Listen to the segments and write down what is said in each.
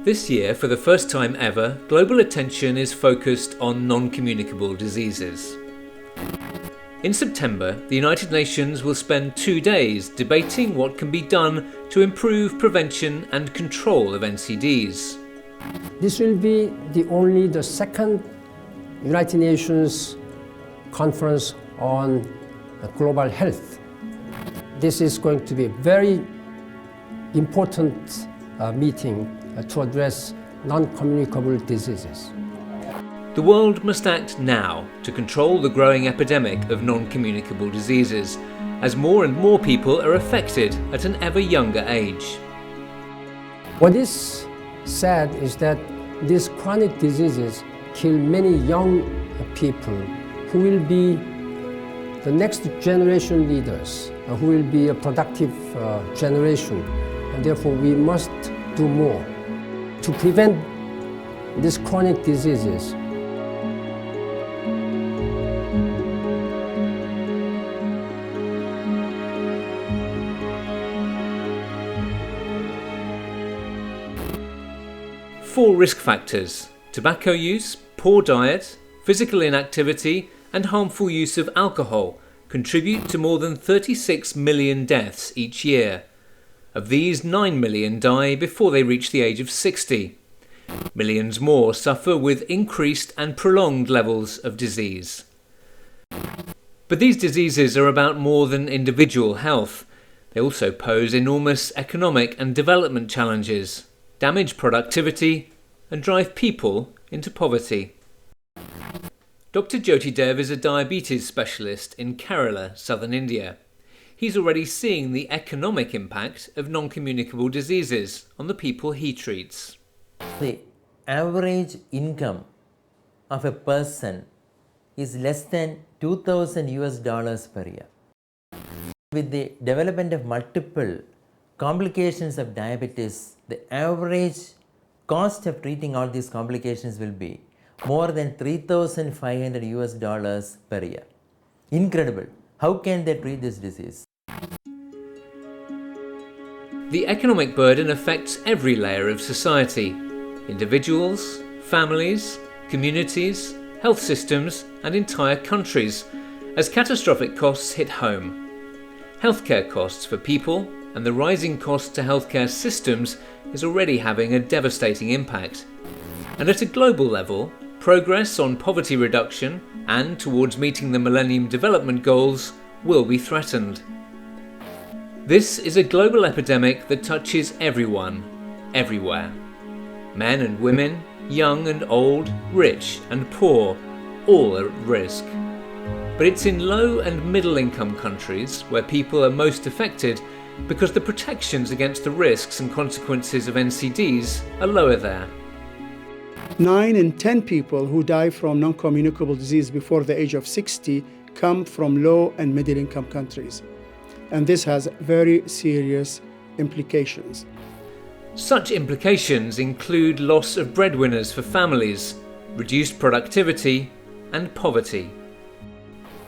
This year, for the first time ever, global attention is focused on non-communicable diseases. In September, the United Nations will spend 2 days debating what can be done to improve prevention and control of NCDs. This will be the second United Nations conference on global health. This is going to be a very important meeting to address non-communicable diseases. The world must act now to control the growing epidemic of non-communicable diseases, as more and more people are affected at an ever younger age. What is sad is that these chronic diseases kill many young people who will be the next generation leaders, who will be a productive generation, and therefore we must do more to prevent these chronic diseases. Four risk factors: tobacco use, poor diet, physical inactivity, and harmful use of alcohol contribute to more than 36 million deaths each year. Of these, 9 million die before they reach the age of 60. Millions more suffer with increased and prolonged levels of disease. But these diseases are about more than individual health. They also pose enormous economic and development challenges, damage productivity, and drive people into poverty. Dr. Jyoti Dev is a diabetes specialist in Kerala, southern India. He's already seeing the economic impact of non-communicable diseases on the people he treats. The average income of a person is less than $2,000 per year. With the development of multiple complications of diabetes, the average cost of treating all these complications will be more than $3,500 per year. Incredible. How can they treat this disease? The economic burden affects every layer of society: individuals, families, communities, health systems, and entire countries, as catastrophic costs hit home. Healthcare costs for people and the rising cost to healthcare systems is already having a devastating impact. And at a global level, progress on poverty reduction and towards meeting the Millennium Development Goals will be threatened. This is a global epidemic that touches everyone, everywhere. Men and women, young and old, rich and poor, all are at risk. But it's in low and middle income countries where people are most affected because the protections against the risks and consequences of NCDs are lower there. 9 in 10 people who die from non-communicable disease before the age of 60 come from low and middle income countries. And this has very serious implications. Such implications include loss of breadwinners for families, reduced productivity, and poverty.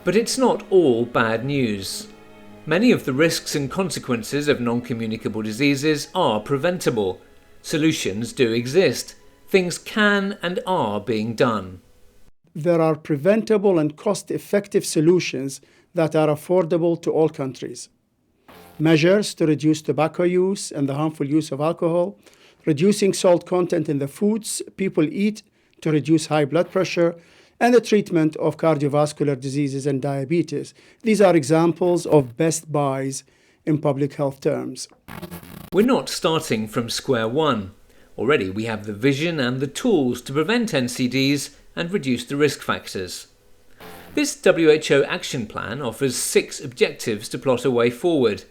But it's not all bad news. Many of the risks and consequences of non-communicable diseases are preventable. Solutions do exist. Things can and are being done. There are preventable and cost-effective solutions that are affordable to all countries. Measures to reduce tobacco use and the harmful use of alcohol, reducing salt content in the foods people eat to reduce high blood pressure, and the treatment of cardiovascular diseases and diabetes. These are examples of best buys in public health terms. We're not starting from square one. Already we have the vision and the tools to prevent NCDs and reduce the risk factors. This WHO action plan offers 6 objectives to plot a way forward.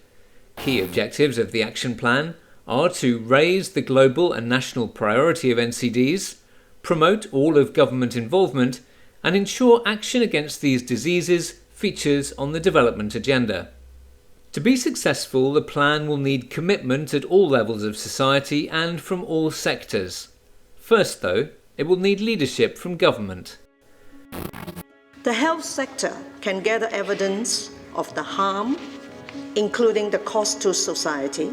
Key objectives of the action plan are to raise the global and national priority of NCDs, promote all of government involvement, and ensure action against these diseases features on the development agenda. To be successful, the plan will need commitment at all levels of society and from all sectors. First, though, it will need leadership from government. The health sector can gather evidence of the harm, including the cost to society,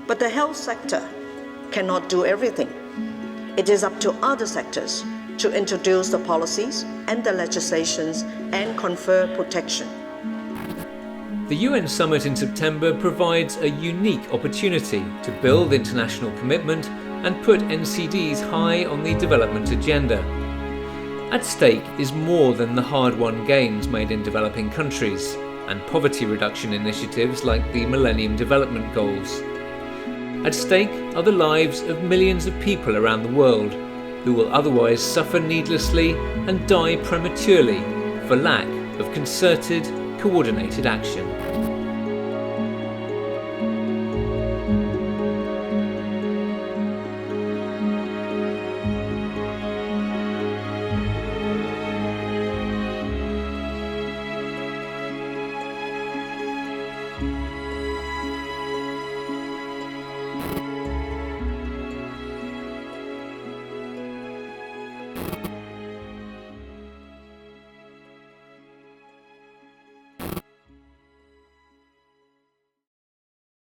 but the health sector cannot do everything. It is up to other sectors to introduce the policies and the legislations and confer protection. The UN Summit in September provides a unique opportunity to build international commitment and put NCDs high on the development agenda. At stake is more than the hard-won gains made in developing countries and poverty reduction initiatives like the Millennium Development Goals. At stake are the lives of millions of people around the world who will otherwise suffer needlessly and die prematurely for lack of concerted, coordinated action.